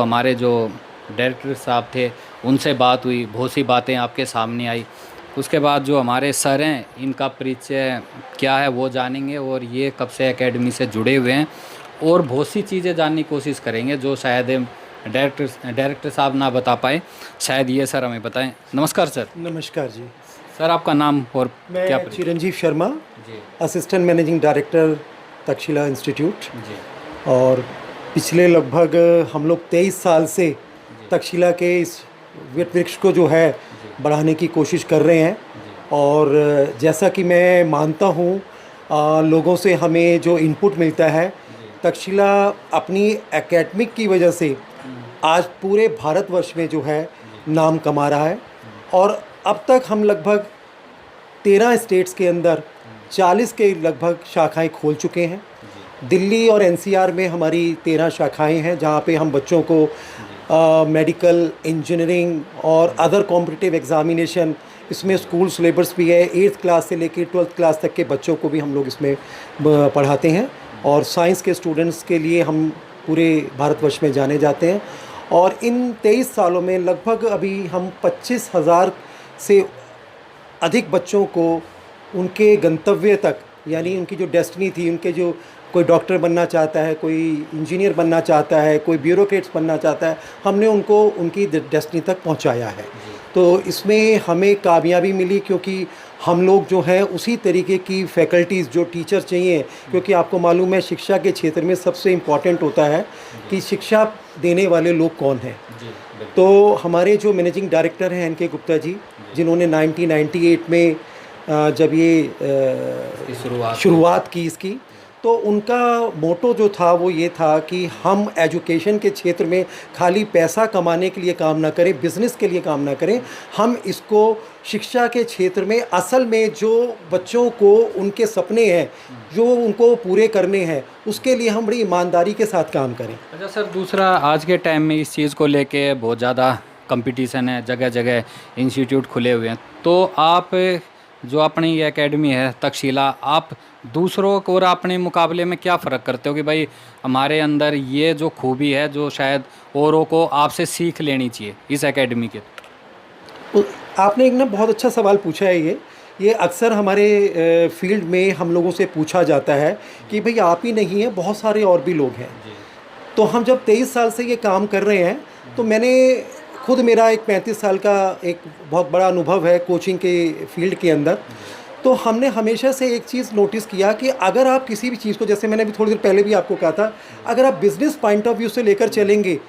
हमारे जो डायरेक्टर साहब थे उनसे बात हुई, बहुत सी बातें आपके सामने आई। उसके बाद जो हमारे सर हैं इनका परिचय क्या है वो जानेंगे, और ये कब से एकेडमी से जुड़े हुए हैं, और बहुत सी चीज़ें जानने की कोशिश करेंगे जो शायद डायरेक्टर साहब ना बता पाए, शायद ये सर हमें बताएं। नमस्कार सर। नमस्कार जी। सर आपका नाम और क्या मैं चिरंजीव शर्मा, जी assistant managing director Takshashila institute. जी और पिछले लगभग हम लोग 23 साल से जी तक्षशिला के इस वृक्ष को जो है जी बढ़ाने की कोशिश कर रहे हैं। जी और जैसा कि मैं मानता हूँ, लोगों से हमें जो इनपुट मिलता है, जी तक्षशिला अपनी एकेडमिक की वजह से आज पूरे भारतवर्ष में जो है जी नाम कमा रहा है। और अब तक हम लगभग 13 स्टेट्स के अंदर 40 के लगभग शाखाएं खोल चुके हैं। जी दिल्ली और एनसीआर में हमारी 13 शाखाएं हैं, जहां पे हम बच्चों को मेडिकल, इंजीनियरिंग और अदर कॉम्पिटिटिव एग्जामिनेशन, इसमें स्कूल सिलेबस भी है। 8th क्लास से लेकर 12th क्लास तक के बच्चों को भी हम लोग इसमें पढ़ाते हैं। और साइंस के स्टूडेंट्स के लिए हम पूरे भारतवर्ष में जाने जाते हैं। और इन 23 सालों में लगभग अभी हम 25,000 से अधिक बच्चों को उनके गंतव्य तक, यानी उनकी जो डेस्टिनी थी, उनके जो कोई डॉक्टर बनना चाहता है, कोई इंजीनियर बनना चाहता है, कोई ब्यूरोक्रेट्स बनना चाहता है, हमने उनको उनकी डेस्टिनी तक पहुंचाया है। तो इसमें हमें कामयाबी मिली, क्योंकि हम लोग जो हैं उसी तरीके की फैकल्टीज़, जो टीचर चाहिए, क्योंकि आपको मालूम है शिक्षा के क्षेत्र में सबसे इम्पॉर्टेंट होता है कि शिक्षा देने वाले लोग कौन हैं। तो हमारे जो मैनेजिंग डायरेक्टर हैं एन के गुप्ता जी, जिन्होंने 1998 में जब ये शुरुआत की इसकी, तो उनका मोटो जो था वो ये था कि हम एजुकेशन के क्षेत्र में खाली पैसा कमाने के लिए काम ना करें, बिज़नेस के लिए काम ना करें, हम इसको शिक्षा के क्षेत्र में असल में जो बच्चों को उनके सपने हैं जो उनको पूरे करने हैं, उसके लिए हम बड़ी ईमानदारी के साथ काम करें। अच्छा सर, दूसरा आज के टाइम में इस चीज़ को लेके बहुत ज़्यादा कंपटीशन है, जगह जगह इंस्टीट्यूट खुले हुए हैं, तो आप जो अपनी ये एकेडमी है तक्षशिला, आप दूसरों को और अपने मुकाबले में क्या फ़र्क करते हो कि भाई हमारे अंदर ये जो खूबी है जो शायद औरों को आपसे सीख लेनी चाहिए इस एकेडमी के? तो आपने एक ना बहुत अच्छा सवाल पूछा है। ये अक्सर हमारे फील्ड में हम लोगों से पूछा जाता है कि भाई आप ही नहीं हैं, बहुत सारे और भी लोग हैं। तो हम जब 23 साल से ये काम कर रहे हैं, तो मैंने खुद, मेरा एक 35 साल का एक बहुत बड़ा अनुभव है कोचिंग के फील्ड के अंदर। तो हमने हमेशा से एक चीज़ नोटिस किया कि अगर आप किसी भी चीज़ को, जैसे मैंने अभी थोड़ी देर पहले भी आपको कहा था, अगर आप बिज़नेस पॉइंट ऑफ व्यू से लेकर चलेंगे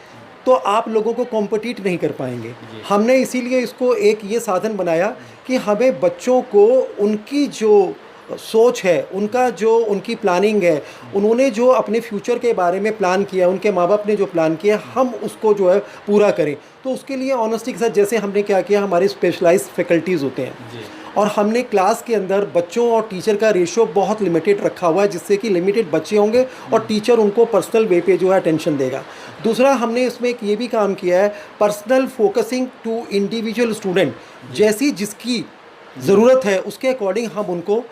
तो आप लोगों को कॉम्पिटिट नहीं कर पाएंगे। हमने इसीलिए इसको एक ये साधन बनाया कि हमें बच्चों को उनकी जो सोच है, उनका जो उनकी प्लानिंग है, उन्होंने जो अपने फ्यूचर के बारे में प्लान किया, उनके माँ बाप ने जो प्लान किया, हम उसको जो है पूरा करें। तो उसके लिए ऑनेस्टी के साथ जैसे हमने क्या किया, हमारे स्पेशलाइज्ड फैकल्टीज़ होते हैं और हमने क्लास के अंदर बच्चों और टीचर का रेशियो बहुत लिमिटेड रखा हुआ है, जिससे कि लिमिटेड बच्चे होंगे और टीचर उनको पर्सनल वे पे जो है अटेंशन देगा। दूसरा, हमने इसमें एक ये भी काम किया है, personal focusing to individual student, जैसी जिसकी ज़रूरत है उसके अकॉर्डिंग हम उनको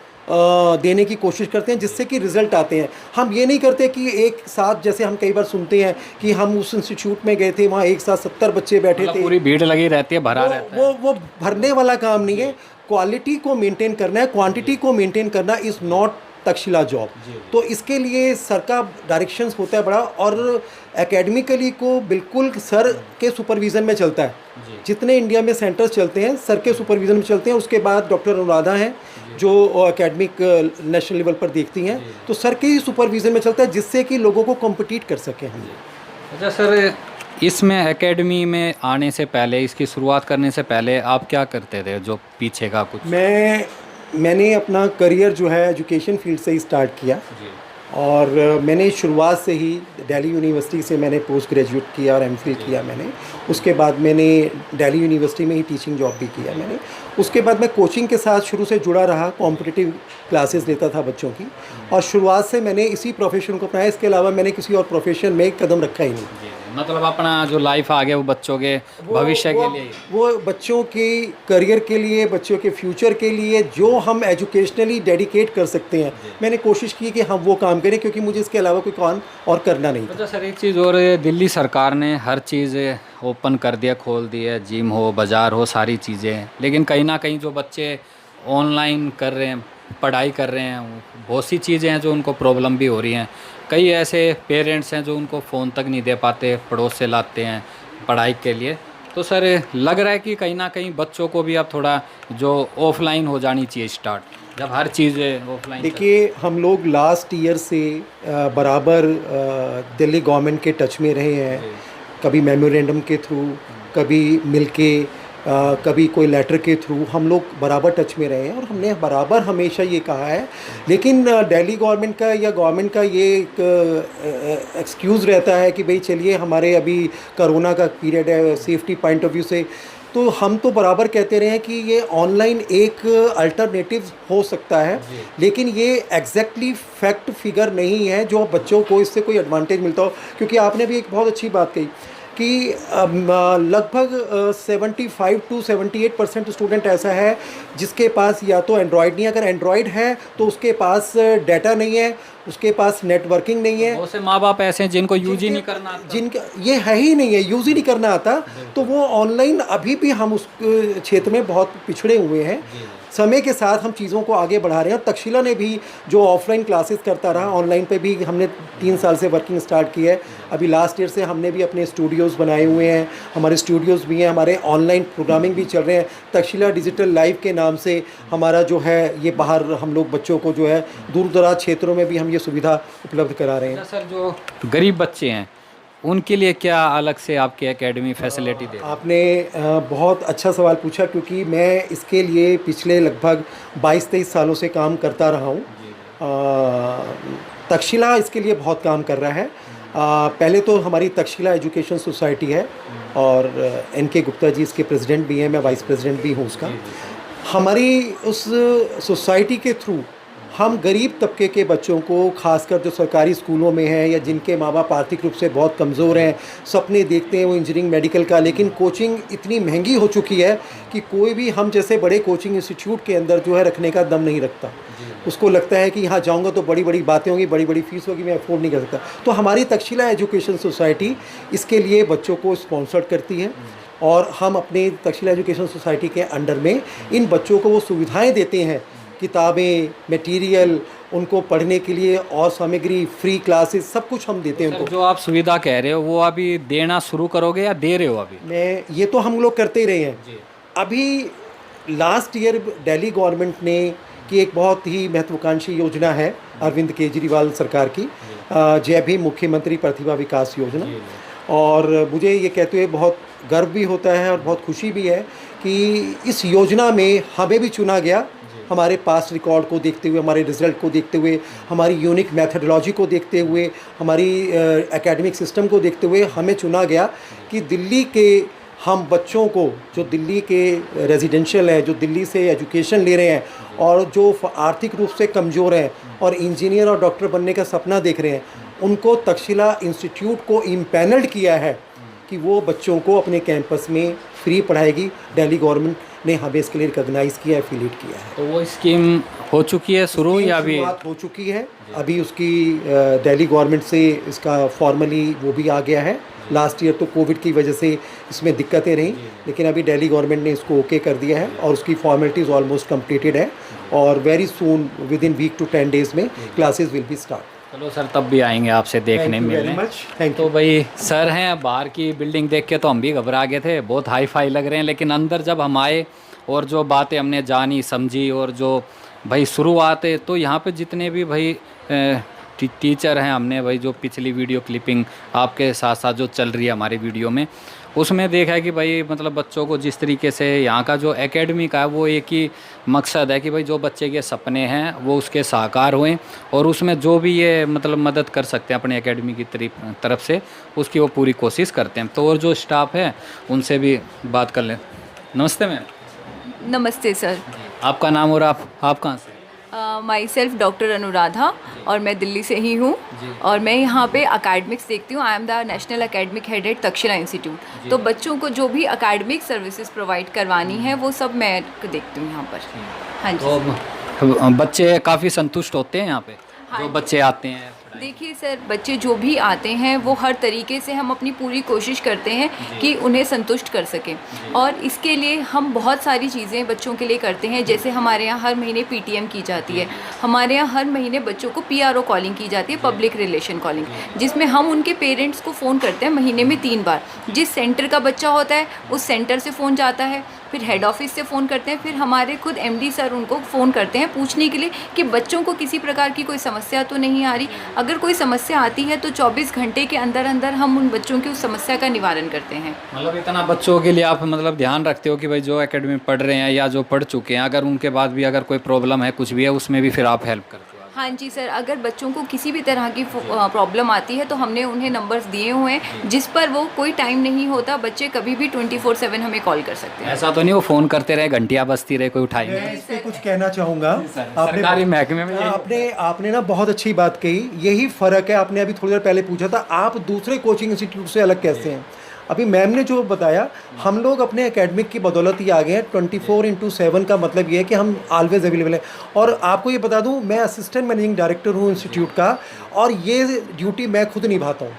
देने की कोशिश करते हैं, जिससे कि रिज़ल्ट आते हैं। हम ये नहीं करते कि एक साथ, जैसे हम कई बार सुनते हैं कि हम उस इंस्टीट्यूट में गए थे, वहाँ एक साथ 70 बच्चे बैठे थे, पूरी भीड़ लगी रहती है, भरा रहता है। वो भरने वाला काम नहीं है। क्वालिटी को मेंटेन करना है, क्वांटिटी को मेंटेन करना इज़ नॉट तक्षशिला जॉब। तो इसके लिए सर का डायरेक्शंस होता है बड़ा, और एकेडमिकली को बिल्कुल सर के सुपरविज़न में चलता है। जितने इंडिया में सेंटर्स चलते हैं सर के सुपरविज़न में चलते हैं। उसके बाद डॉक्टर अनुराधा हैं जो एकेडमिक नेशनल लेवल पर देखती हैं, तो सर के ही सुपरविज़न में चलता है, जिससे कि लोगों को कॉम्पिटिट कर सकें हम। अच्छा सर, इसमें एकेडमी में आने से पहले, इसकी शुरुआत करने से पहले आप क्या करते थे, जो पीछे का कुछ? मैंने अपना करियर जो है एजुकेशन फील्ड से ही स्टार्ट किया और मैंने शुरुआत से ही दिल्ली यूनिवर्सिटी से मैंने पोस्ट ग्रेजुएट किया और एमफिल किया मैंने। उसके बाद मैंने दिल्ली यूनिवर्सिटी में ही टीचिंग जॉब भी किया मैंने। उसके बाद मैं कोचिंग के साथ शुरू से जुड़ा रहा, कॉम्पिटिटिव क्लासेस लेता था बच्चों की, और शुरुआत से मैंने इसी प्रोफेशन को अपनाया। इसके अलावा मैंने किसी और प्रोफेशन में कदम रखा ही नहीं। मतलब अपना जो लाइफ आगे वो बच्चों के भविष्य के लिए। वो बच्चों के करियर के लिए, बच्चों के फ्यूचर के लिए जो हम एजुकेशनली डेडिकेट कर सकते हैं, मैंने कोशिश की कि हम वो काम करें, क्योंकि मुझे इसके अलावा कोई काम और करना नहीं था। अच्छा सर, एक चीज़ और, दिल्ली सरकार ने हर चीज़ ओपन कर दिया, खोल दिया, जिम हो, बाज़ार हो, सारी चीज़ें, लेकिन कहीं ना कहीं जो बच्चे ऑनलाइन कर रहे हैं, पढ़ाई कर रहे हैं, बहुत सी चीज़ें हैं जो उनको प्रॉब्लम भी हो रही हैं। कई ऐसे पेरेंट्स हैं जो उनको फ़ोन तक नहीं दे पाते, पड़ोस से लाते हैं पढ़ाई के लिए। तो सर लग रहा है कि कहीं ना कहीं बच्चों को भी अब थोड़ा जो ऑफलाइन हो जानी चाहिए स्टार्ट, जब हर चीज़ ऑफलाइन। देखिए, हम लोग लास्ट ईयर से बराबर दिल्ली गवर्नमेंट के टच में रहे हैं, कभी मेमोरेंडम के थ्रू, कभी मिलके, कभी कोई लेटर के थ्रू, हम लोग बराबर टच में रहे हैं और हमने बराबर हमेशा ये कहा है। लेकिन दिल्ली गवर्नमेंट का या गवर्नमेंट का ये एक एक्सक्यूज़ रहता है कि भाई चलिए हमारे अभी कोरोना का पीरियड है, सेफ्टी पॉइंट ऑफ व्यू से, तो हम तो बराबर कहते रहे हैं कि ये ऑनलाइन एक अल्टरनेटिव हो सकता है, लेकिन ये एग्जैक्टली फैक्ट फिगर नहीं है जो बच्चों को इससे कोई एडवांटेज मिलता हो। क्योंकि आपने भी एक बहुत अच्छी बात कही कि लगभग 75 to 78% स्टूडेंट ऐसा है जिसके पास या तो एंड्रॉयड नहीं है, अगर एंड्रॉयड है तो उसके पास डाटा नहीं है, उसके पास नेटवर्किंग नहीं है। बहुत से माँ बाप ऐसे हैं जिनको यूज ही नहीं करना आता, जिनका ये है ही नहीं है, यूज़ ही नहीं करना आता, तो वो ऑनलाइन अभी भी हम उस क्षेत्र में बहुत पिछड़े हुए हैं। समय के साथ हम चीज़ों को आगे बढ़ा रहे हैं और तक्षशिला ने भी जो ऑफलाइन क्लासेस करता रहा, ऑनलाइन पे भी हमने 3 साल से वर्किंग स्टार्ट की है। अभी लास्ट ईयर से हमने भी अपने स्टूडियोज़ बनाए हुए हैं, हमारे स्टूडियोज़ भी हैं, हमारे ऑनलाइन प्रोग्रामिंग भी चल रहे हैं। तक्षशिला डिजिटल लाइव के नाम से हमारा जो है ये बाहर हम लोग बच्चों को जो है दूर दराज क्षेत्रों में भी हम ये सुविधा उपलब्ध करा रहे हैं। सर जो गरीब बच्चे हैं उनके लिए क्या अलग से आपकी एकेडमी फैसिलिटी दे? आपने बहुत अच्छा सवाल पूछा, क्योंकि मैं इसके लिए पिछले लगभग 22-23 सालों से काम करता रहा हूँ। तक्षशिला इसके लिए बहुत काम कर रहा है। पहले तो हमारी तक्षशिला एजुकेशन सोसाइटी है और NK गुप्ता जी इसके प्रेसिडेंट भी हैं, मैं वाइस प्रेसिडेंट भी हूँ उसका। हमारी उस सोसाइटी के थ्रू हम गरीब तबके के बच्चों को, खासकर जो सरकारी स्कूलों में हैं या जिनके माँ बाप आर्थिक रूप से बहुत कमज़ोर हैं, सपने देखते हैं वो इंजीनियरिंग मेडिकल का, लेकिन कोचिंग इतनी महंगी हो चुकी है कि कोई भी हम जैसे बड़े कोचिंग इंस्टीट्यूट के अंदर जो है रखने का दम नहीं रखता। उसको लगता है कि यहाँ जाऊँगा तो बड़ी बड़ी बातें होंगी, बड़ी बड़ी फीस होगी, मैं अफोर्ड नहीं कर सकता। तो हमारी तक्षशिला एजुकेशन सोसाइटी इसके लिए बच्चों को स्पॉन्सर्ड करती है और हम अपने तक्षशिला एजुकेशन सोसाइटी के अंडर में इन बच्चों को वो सुविधाएँ देते हैं, किताबें, मटेरियल, उनको पढ़ने के लिए और सामग्री, फ्री क्लासेस, सब कुछ हम देते हैं उनको। जो आप सुविधा कह रहे हो वो अभी देना शुरू करोगे या दे रहे हो अभी? ये तो हम लोग करते ही रहे हैं। अभी लास्ट ईयर दिल्ली गवर्नमेंट ने की एक बहुत ही महत्वाकांक्षी योजना है अरविंद केजरीवाल सरकार की, जय भीम मुख्यमंत्री प्रतिभा विकास योजना, और मुझे ये कहते हुए बहुत गर्व भी होता है और बहुत खुशी भी है कि इस योजना में हमें भी चुना गया। हमारे पास्ट रिकॉर्ड को देखते हुए, हमारे रिज़ल्ट को देखते हुए, हमारी यूनिक मेथडोलॉजी को देखते हुए, हमारी एकेडमिक सिस्टम को देखते हुए हमें चुना गया कि दिल्ली के हम बच्चों को, जो दिल्ली के रेजिडेंशियल हैं, जो दिल्ली से एजुकेशन ले रहे हैं और जो आर्थिक रूप से कमज़ोर हैं और इंजीनियर और डॉक्टर बनने का सपना देख रहे हैं, उनको तक्षशिला इंस्टीट्यूट को इम्पैनल्ड किया है कि वो बच्चों को अपने कैंपस में फ्री पढ़ाएगी। दिल्ली गवर्नमेंट ने हमें इसके लिए रिकॉग्नाइज़ किया है, एफिलिएट किया है। तो वो स्कीम हो चुकी है शुरू या अभी? शुरुआत हो चुकी है, अभी उसकी दिल्ली गवर्नमेंट से इसका फॉर्मली वो भी आ गया है। लास्ट ईयर तो कोविड की वजह से इसमें दिक्कतें रहीं, लेकिन अभी दिल्ली गवर्नमेंट ने इसको ओके कर दिया है और उसकी फॉर्मेलिटीज़ ऑलमोस्ट कंप्लीटेड है और very soon within week to 10 days में क्लासेस विल बी स्टार्ट। चलो सर, तब भी आएंगे आपसे देखने मिलने। थैंक तो भाई सर हैं, बाहर की बिल्डिंग देख के तो हम भी घबरा गए थे, बहुत हाई फाई लग रहे हैं, लेकिन अंदर जब हम आए और जो बातें हमने जानी समझी और जो भाई शुरुआत है, तो यहाँ पे जितने भी भाई टीचर हैं, हमने भाई जो पिछली वीडियो क्लिपिंग आपके साथ साथ जो चल रही है हमारी वीडियो में, उसमें देखा है कि भाई मतलब बच्चों को जिस तरीके से यहाँ का जो एकेडमी का है वो एक ही मकसद है कि भाई जो बच्चे के सपने हैं वो उसके साकार हुए और उसमें जो भी ये मतलब मदद कर सकते हैं अपने एकेडमी की तरफ से उसकी वो पूरी कोशिश करते हैं। तो और जो स्टाफ है उनसे भी बात कर लें। नमस्ते मैम। नमस्ते सर। आपका नाम और आप कहाँ से? माई सेल्फ डॉक्टर अनुराधा और मैं दिल्ली से ही हूँ और मैं यहाँ पे अकेडमिक्स देखती हूँ। I am the national academic head at Takshashila institute. तो बच्चों को जो भी अकेडमिक सर्विसेज प्रोवाइड करवानी है वो सब मैं देखती हूँ यहाँ पर। हाँ जी। तो बच्चे काफ़ी संतुष्ट होते हैं यहाँ पे जो बच्चे आते हैं? देखिए सर, बच्चे जो भी आते हैं वो हर तरीके से हम अपनी पूरी कोशिश करते हैं कि उन्हें संतुष्ट कर सकें और इसके लिए हम बहुत सारी चीज़ें बच्चों के लिए करते हैं। जैसे हमारे यहाँ हर महीने पीटीएम की जाती है, हमारे यहाँ हर महीने बच्चों को पीआरओ कॉलिंग की जाती है, पब्लिक रिलेशन कॉलिंग, जिसमें हम उनके पेरेंट्स को फ़ोन करते हैं महीने में 3 बार। जिस सेंटर का बच्चा होता है उस सेंटर से फ़ोन जाता है, फिर हेड ऑफिस से फ़ोन करते हैं, फिर हमारे खुद एमडी सर उनको फ़ोन करते हैं पूछने के लिए कि बच्चों को किसी प्रकार की कोई समस्या तो नहीं आ रही। अगर कोई समस्या आती है तो 24 घंटे के अंदर अंदर हम उन बच्चों की उस समस्या का निवारण करते हैं। मतलब इतना बच्चों के लिए आप मतलब ध्यान रखते हो कि भाई जो एकेडमी में पढ़ रहे हैं या जो पढ़ चुके हैं, अगर उनके बाद भी अगर कोई प्रॉब्लम है, कुछ भी है, उसमें भी फिर आप हेल्प करते हो? हाँ जी सर, अगर बच्चों को किसी भी तरह की प्रॉब्लम आती है तो हमने उन्हें नंबर्स दिए हुए हैं जिस पर वो कोई टाइम नहीं होता, बच्चे कभी भी 24/7 हमें कॉल कर सकते हैं। ऐसा तो नहीं वो फ़ोन करते रहे, घंटियाँ बजती रहे, कोई उठाई नहीं? मैं इस पे कुछ कहना चाहूँगा। सरकारी महकमे में आपने ना बहुत अच्छी बात कही। यही फ़र्क है, आपने अभी थोड़ी देर पहले पूछा था आप दूसरे कोचिंग इंस्टीट्यूट से अलग कैसे हैं। अभी मैम ने जो बताया, हम लोग अपने एकेडमिक की बदौलत ही आ गए हैं। 24/7 का मतलब ये है कि हम ऑलवेज अवेलेबल हैं। और आपको ये बता दूं, मैं असिस्टेंट मैनेजिंग डायरेक्टर हूं इंस्टीट्यूट का और ये ड्यूटी मैं खुद निभाता हूं।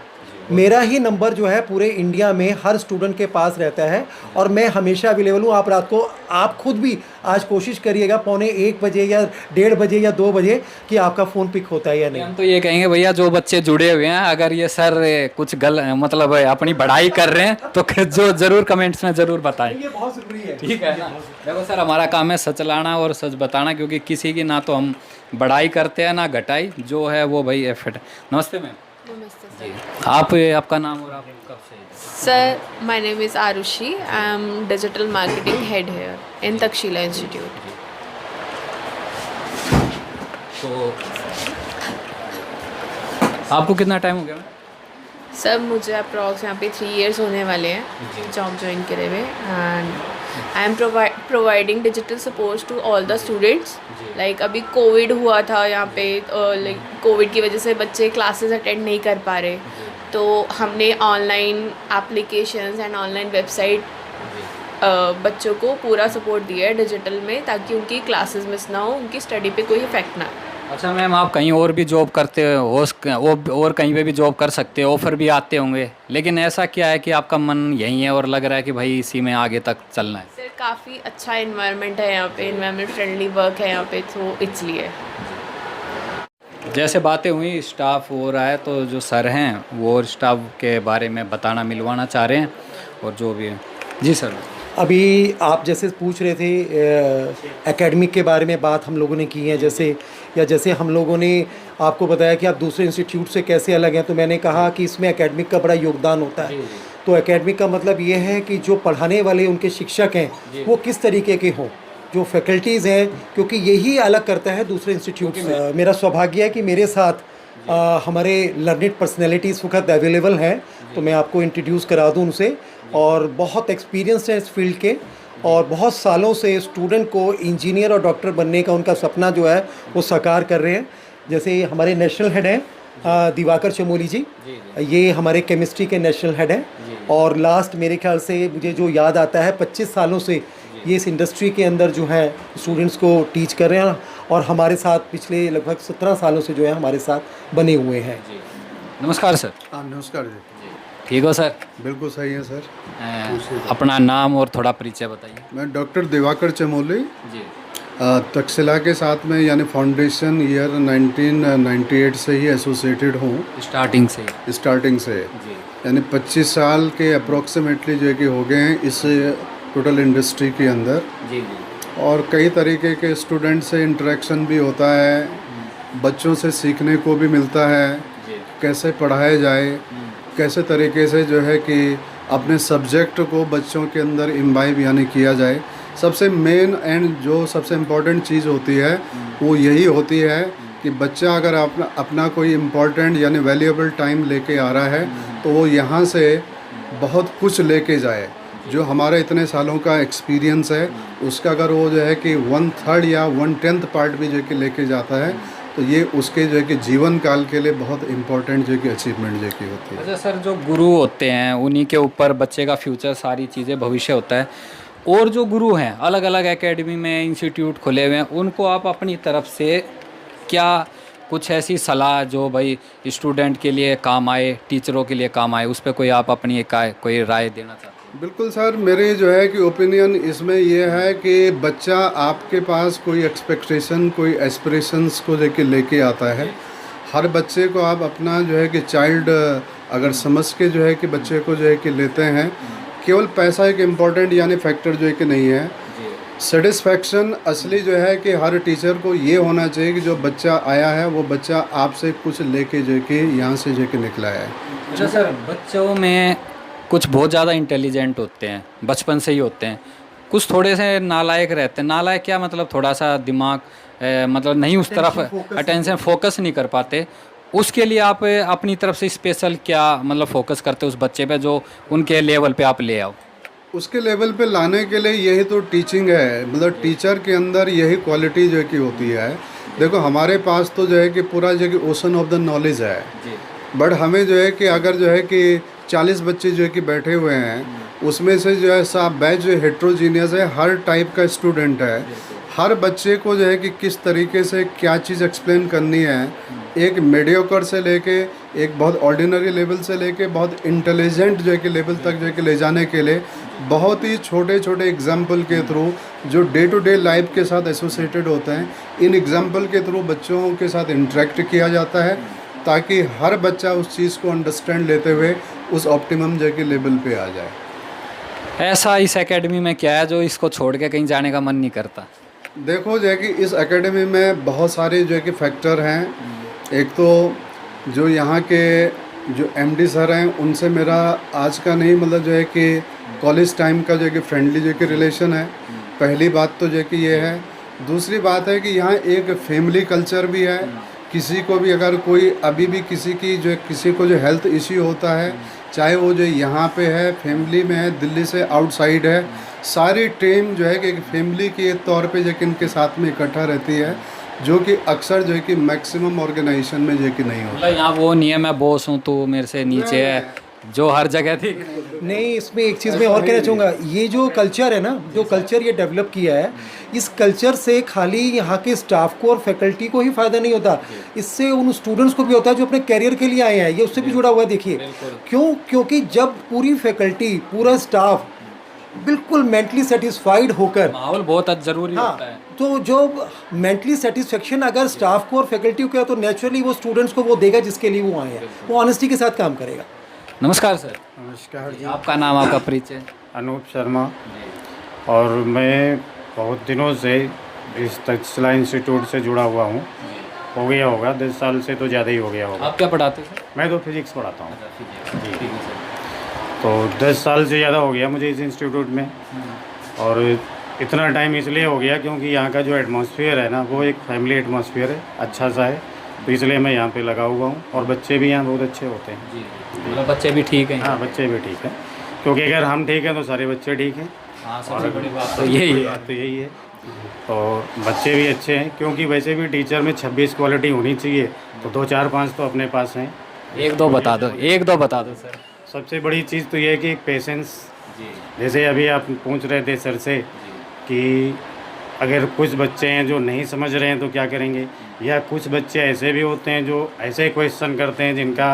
मेरा ही नंबर जो है पूरे इंडिया में हर स्टूडेंट के पास रहता है और मैं हमेशा अवेलेबल हूँ। आप रात को आप खुद भी आज कोशिश करिएगा 1:45 बजे या 1:30 बजे या 2 बजे कि आपका फ़ोन पिक होता है या नहीं। हम तो ये कहेंगे भैया जो बच्चे जुड़े हुए हैं, अगर ये सर कुछ मतलब अपनी बढ़ाई कर रहे हैं तो जो ज़रूर कमेंट्स में ज़रूर बताएं। ये बहुत ज़रूरी है। ठीक है ना? देखो सर, हमारा काम है सच लाना और सच बताना, क्योंकि किसी की ना तो हम बढ़ाई करते हैं ना घटाई, जो है वो भाई एफर्ट। नमस्ते मैम। नमस्ते जी, आपका नाम और आप कब से? Sir, my name is Aarushi. I am digital marketing head here in Takshashila institute. तो आपको कितना टाइम हो गया मैम? सर, मुझे अप्रॉक्स यहाँ पे 3 इयर्स होने वाले हैं जॉब ज्वाइन करे हुए and I am providing digital support to all the students. Like अभी कोविड हुआ था यहाँ पे, लाइक कोविड की वजह से बच्चे क्लासेस अटेंड नहीं कर पा रहे, तो हमने online applications and online website बच्चों को पूरा सपोर्ट दिया है डिजिटल में, ताकि उनकी क्लासेस मिस ना हो, उनकी स्टडी पे कोई इफेक्ट ना आए। अच्छा मैम, आप कहीं और भी जॉब करते हो और कहीं पे भी जॉब कर सकते हो, ऑफ़र भी आते होंगे, लेकिन ऐसा क्या है कि आपका मन यहीं है और लग रहा है कि भाई इसी में आगे तक चलना है? सर, काफ़ी अच्छा इन्वायरमेंट है यहाँ पे, इन्वायरमेंट फ्रेंडली वर्क है यहाँ पे, तो इसलिए। जैसे बातें हुई स्टाफ हो रहा है, तो जो सर हैं वो स्टाफ के बारे में बताना मिलवाना चाह रहे हैं और जो भी है। जी सर। अभी आप जैसे पूछ रहे थे एकेडमिक के बारे में बात हम लोगों ने की है, जैसे हम लोगों ने आपको बताया कि आप दूसरे इंस्टीट्यूट से कैसे अलग हैं, तो मैंने कहा कि इसमें एकेडमिक का बड़ा योगदान होता है। तो एकेडमिक का मतलब ये है कि जो पढ़ाने वाले उनके शिक्षक हैं वो किस तरीके के हों, जो फैकल्टीज़ हैं, क्योंकि यही अलग करता है दूसरे इंस्टीट्यूट से। मेरा सौभाग्य है कि मेरे साथ हमारे लर्निड पर्सनैलिटीज़ वक्त अवेलेबल हैं, तो मैं आपको इंट्रोड्यूस करा दूं उनसे। और बहुत एक्सपीरियंस है इस फील्ड के और बहुत सालों से स्टूडेंट को इंजीनियर और डॉक्टर बनने का उनका सपना जो है वो साकार कर रहे हैं। जैसे हमारे नेशनल हेड हैं दिवाकर चमोली जी, ये हमारे केमिस्ट्री के नेशनल हेड हैं और लास्ट मेरे ख्याल से मुझे जो याद आता है 25 सालों से ये इस इंडस्ट्री के अंदर जो है स्टूडेंट्स को टीच कर रहे हैं और हमारे साथ पिछले लगभग 17 सालों से जो है हमारे साथ बने हुए हैं। नमस्कार सर। हाँ, नमस्कार जी। ठीक हो सर? बिल्कुल सही है सर। अपना नाम और थोड़ा परिचय बताइए। मैं डॉक्टर दिवाकर चमोली जी। तक्षशिला के साथ में यानी फाउंडेशन ईयर 1998 से ही एसोसिएटेड हूँ। स्टार्टिंग से जी। यानी 25 साल के अप्रोक्सीमेटली जो है कि हो गए हैं इस टोटल इंडस्ट्री के अंदर। जी। और कई तरीके के स्टूडेंट से इंटरेक्शन भी होता है, बच्चों से सीखने को भी मिलता है, कैसे पढ़ाया जाए, कैसे तरीके से जो है कि अपने सब्जेक्ट को बच्चों के अंदर इम्बाइब यानी किया जाए। सबसे मेन एंड जो सबसे इम्पॉर्टेंट चीज़ होती है वो यही होती है कि बच्चा अगर अपना कोई इम्पॉर्टेंट यानी वैल्यूएबल टाइम लेके आ रहा है तो वो यहाँ से बहुत कुछ लेके जाए। जो हमारे इतने सालों का एक्सपीरियंस है उसका अगर वो जो है कि 1/3 या 1/10 पार्ट भी जो है कि लेके जाता है तो ये उसके जो है कि जीवन काल के लिए बहुत इम्पोर्टेंट जो है कि अचीवमेंट जो है कि होती है। अच्छा सर, जो गुरु होते हैं उन्हीं के ऊपर बच्चे का फ्यूचर, सारी चीज़ें, भविष्य होता है। और जो गुरु हैं अलग अलग एकेडमी में इंस्टीट्यूट खुले हुए हैं, उनको आप अपनी तरफ से क्या कुछ ऐसी सलाह जो भाई स्टूडेंट के लिए काम आए, टीचरों के लिए काम आए, उस पर कोई आप अपनी एक कोई राय देना चाहते हैं? बिल्कुल सर, मेरी जो है कि ओपिनियन इसमें ये है कि बच्चा आपके पास कोई एक्सपेक्टेशन, कोई एस्पिरेशंस को लेके आता है। हर बच्चे को आप अपना जो है कि चाइल्ड अगर समझ के जो है कि बच्चे को जो है कि लेते हैं, केवल पैसा एक इम्पॉर्टेंट यानी फैक्टर जो है कि नहीं है। सेटिस्फैक्शन असली जो है कि हर टीचर को ये होना चाहिए कि जो बच्चा आया है वो बच्चा आपसे कुछ लेके जो है कि यहाँ से जो है कि निकला है। अच्छा सर, बच्चों में कुछ बहुत ज़्यादा इंटेलिजेंट होते हैं, बचपन से ही होते हैं, कुछ थोड़े से नालायक रहते हैं। नालायक क्या मतलब, थोड़ा सा दिमाग मतलब नहीं उस तरफ अटेंशन फोकस नहीं कर पाते। उसके लिए आप अपनी तरफ से स्पेशल क्या मतलब फोकस करते हो उस बच्चे पे जो उनके लेवल पे आप ले आओ? उसके लेवल पे लाने के लिए यही तो टीचिंग है, मतलब टीचर के अंदर यही क्वालिटी जो है कि होती है। देखो हमारे पास तो जो है कि पूरा जो है कि ओशन ऑफ द नॉलेज है, बट हमें जो है कि अगर जो है कि 40 बच्चे जो है कि बैठे हुए हैं, उसमें से जो है सब बैच जो हेट्रोजीनियस है, हर टाइप का स्टूडेंट है। हर बच्चे को जो है कि किस तरीके से क्या चीज़ एक्सप्लेन करनी है, एक मीडियोकर से लेके एक बहुत ऑर्डिनरी लेवल से लेके बहुत इंटेलिजेंट जो है कि लेवल तक जो है कि ले जाने के लिए बहुत ही छोटे छोटे एग्जाम्पल के थ्रू जो डे टू डे लाइफ के साथ एसोसिएटेड होते हैं, इन एग्जाम्पल के थ्रू बच्चों के साथ इंटरेक्ट किया जाता है ताकि हर बच्चा उस चीज़ को अंडरस्टैंड लेते हुए उस ऑप्टिमम जो है कि लेवल पे आ जाए। ऐसा इस एकेडमी में क्या है जो इसको छोड़ के कहीं जाने का मन नहीं करता? देखो जो है कि इस एकेडमी में बहुत सारे जो है कि फैक्टर हैं। एक तो जो यहाँ के जो एमडी सर हैं उनसे मेरा आज का नहीं, मतलब जो है कि कॉलेज टाइम का जो है कि फ्रेंडली जो है कि रिलेशन है। पहली बात तो जो है कि ये है। दूसरी बात है कि यहाँ एक फैमिली कल्चर भी है। किसी को भी अगर कोई अभी भी किसी को जो हेल्थ इश्यू होता है, चाहे वो जो यहाँ पे है, फैमिली में है, दिल्ली से आउटसाइड है, सारी टीम जो है कि एक फैमिली के तौर पे जो कि इनके साथ में इकट्ठा रहती है, जो कि अक्सर जो है कि मैक्सिमम ऑर्गेनाइजेशन में जो है कि नहीं होता। मतलब यहाँ वो नहीं है मैं बॉस हूँ तो मेरे से नीचे है जो हर जगह थी। नहीं, इसमें एक चीज़ मैं और कहना चाहूँगा, ये जो कल्चर है ना, जो कल्चर ये डेवलप किया है, इस कल्चर से खाली यहाँ के स्टाफ को और फैकल्टी को ही फ़ायदा नहीं होता, इससे उन स्टूडेंट्स को भी होता है जो अपने करियर के लिए आए हैं, ये उससे भी जुड़ा हुआ है। देखिए क्योंकि जब पूरी फैकल्टी, पूरा स्टाफ बिल्कुल मेंटली सेटिस्फाइड होकर, माहौल बहुत ज़रूरी हाँ, होता है। तो जो मेंटली सेटिस्फेक्शन अगर स्टाफ को और फैकल्टी को है तो नेचुरली वो स्टूडेंट्स को वो देगा जिसके लिए वो आए हैं, वो ऑनेस्टी के साथ काम करेगा। नमस्कार सर। नमस्कार जी, आपका नाम, आपका परिचय? अनूप शर्मा। और मैं बहुत दिनों से इस तक्षशिला इंस्टीट्यूट से जुड़ा हुआ हूँ। हो गया होगा 10 साल से तो ज़्यादा ही हो गया होगा। आप क्या पढ़ाते हैं? मैं तो फिजिक्स पढ़ाता हूँ जी। तो 10 साल से ज़्यादा हो गया मुझे इस इंस्टीट्यूट में। और इतना टाइम इसलिए हो गया क्योंकि यहाँ का जो एटमॉस्फेयर है ना, वो एक फैमिली एटमॉस्फेयर है, अच्छा सा है, तो इसलिए मैं यहाँ पे लगा हुआ हूँ। और बच्चे भी यहाँ बहुत अच्छे होते हैं जी, मतलब बच्चे भी ठीक हैं? हाँ, बच्चे भी ठीक हैं, क्योंकि अगर हम ठीक हैं तो सारे बच्चे ठीक हैं। हाँ, सबसे बड़ी बात तो यही है। बात तो यही है। तो बच्चे भी अच्छे हैं, क्योंकि वैसे भी टीचर में 26 क्वालिटी होनी चाहिए, तो 2 4 5 तो अपने पास हैं। एक दो बता दो सर। सबसे बड़ी चीज़ तो ये है कि पेशेंस। जैसे अभी आप पूछ रहे थे सर से कि अगर कुछ बच्चे हैं जो नहीं समझ रहे हैं तो क्या करेंगे, या कुछ बच्चे ऐसे भी होते हैं जो ऐसे क्वेश्चन करते हैं जिनका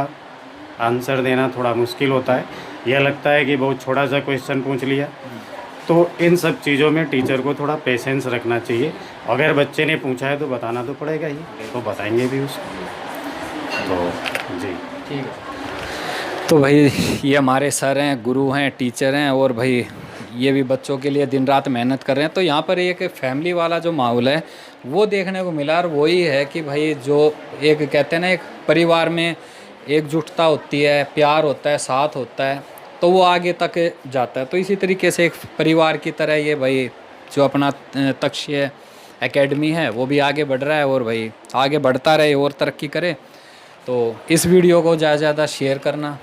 आंसर देना थोड़ा मुश्किल होता है, यह लगता है कि बहुत छोटा सा क्वेश्चन पूछ लिया। तो इन सब चीज़ों में टीचर को थोड़ा पेशेंस रखना चाहिए। अगर बच्चे ने पूछा है तो बताना तो पड़ेगा ही, तो बताएंगे भी उसको। तो जी ठीक है। तो भाई ये हमारे सर हैं, गुरु हैं, टीचर हैं, और भाई ये भी बच्चों के लिए दिन रात मेहनत कर रहे हैं। तो यहाँ पर एक फैमिली वाला जो माहौल है वो देखने को मिला, और वही है कि भाई जो एक कहते हैं ना, एक परिवार में एकजुटता होती है, प्यार होता है, साथ होता है, तो वो आगे तक जाता है। तो इसी तरीके से एक परिवार की तरह ये भाई जो अपना तक्षशिला एकेडमी है वो भी आगे बढ़ रहा है, और भाई आगे बढ़ता रहे और तरक्की करे। तो इस वीडियो को ज़्यादा से ज़्यादा शेयर करना,